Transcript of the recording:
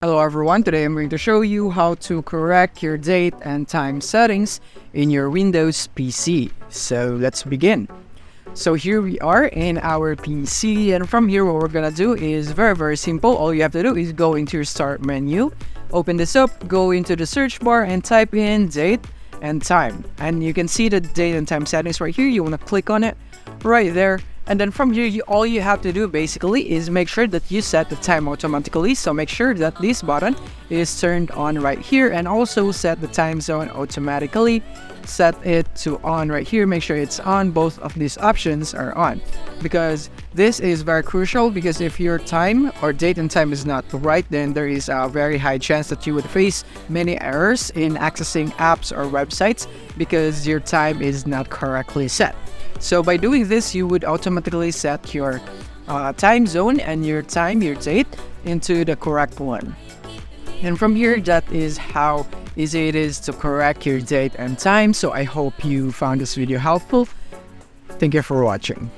Hello everyone, today I'm going to show you how to correct your date and time settings in your Windows PC. So let's begin. So here we are in our PC, and from here what we're gonna do is very simple. All you have to do is go into your start menu, open this up, go into the search bar and type in date and time. And you can see the date and time settings right here. You wanna click on it right there. And then from here, all you have to do basically is make sure that you set the time automatically. So make sure that this button is turned on right here, and also set the time zone automatically. Set it to on right here. Make sure it's on. Both of these options are on, because this is very crucial, because if your time or date and time is not right, then there is a very high chance that you would face many errors in accessing apps or websites because your time is not correctly set. So by doing this, you would automatically set your time zone and your date into the correct one. And from here, that is how easy it is to correct your date and time. So I hope you found this video helpful. Thank you for watching.